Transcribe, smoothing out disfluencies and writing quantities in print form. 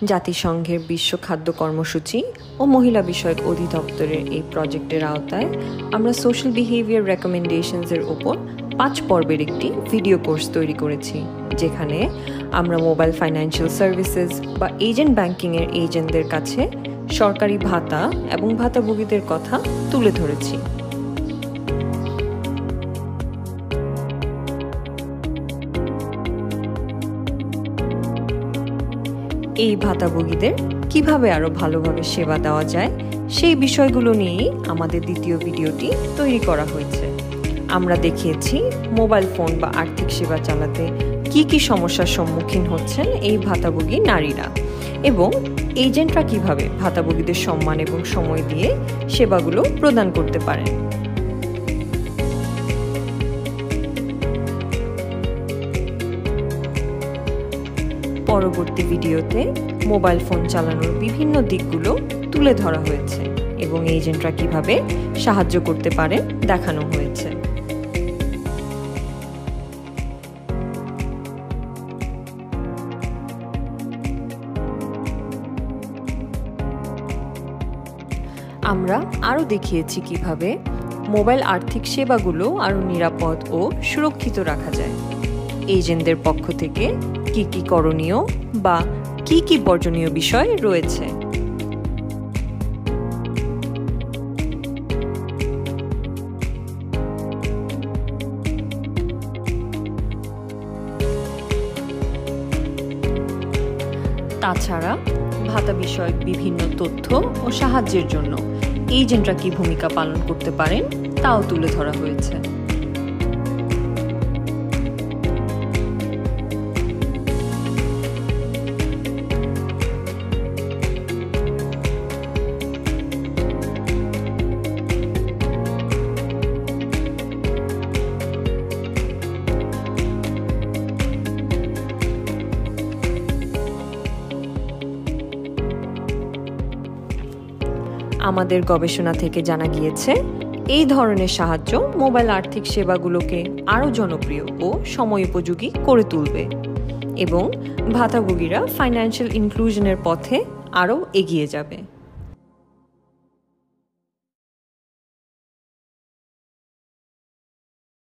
জাতিসংঘের বিশ্ব খাদ্য কর্মসূচি ও মহিলা বিষয়ক অধিদপ্তরের এই প্রজেক্টের আওতায় আমরা সোশ্যাল বিহেভিয়ার রেকমেন্ডেশনসের ওপর 5 পর্বের একটি ভিডিও কোর্স তৈরি করেছি, যেখানে আমরা মোবাইল ফাইন্যান্সিয়াল সার্ভিসেস বা এজেন্ট ব্যাংকিংয়ের এজেন্টদের কাছে সরকারি ভাতা এবং ভাতাভোগীদের কথা তুলে ধরেছি। এই ভাতাভোগীদের কিভাবে আরো ভালোভাবে সেবা দেওয়া যায় সেই বিষয়গুলো নিয়েই আমাদের দ্বিতীয় ভিডিওটি তৈরি করা হয়েছে। আমরা দেখিয়েছি মোবাইল ফোন বা আর্থিক সেবা চালাতে কি কি সমস্যার সম্মুখীন হচ্ছেন এই ভাতাভোগী নারীরা, এবং এজেন্টরা কিভাবে ভাতাভোগীদের সম্মান এবং সময় দিয়ে সেবাগুলো প্রদান করতে পারেন। পরবর্তী ভিডিওতে মোবাইল ফোন চালানোর বিভিন্ন দিকগুলো তুলে ধরা হয়েছে এবং এজেন্টরা কিভাবে সাহায্য করতে পারে দেখানো হয়েছে। আমরা আরও দেখিয়েছি কিভাবে মোবাইল আর্থিক সেবাগুলো আরও নিরাপদ ও সুরক্ষিত রাখা যায়। এজেন্টদের পক্ষ থেকে কি কি করণীয় বা কি কি বর্জনীয় বিষয় রয়েছে। তাছাড়া ভাতা বিষয়ক বিভিন্ন তথ্য ও সাহায্যের জন্য এজেন্টরা কি ভূমিকা পালন করতে পারেন তাও তুলে ধরা হয়েছে। আমাদের গবেষণা থেকে জানা গিয়েছে এই ধরনের সাহায্য মোবাইল আর্থিক সেবাগুলোকে আরও জনপ্রিয় ও সময়োপযোগী করে তুলবে এবং ভাতাভোগীরা ফাইন্যান্সিয়াল ইনক্লুশনের পথে আরও এগিয়ে যাবে।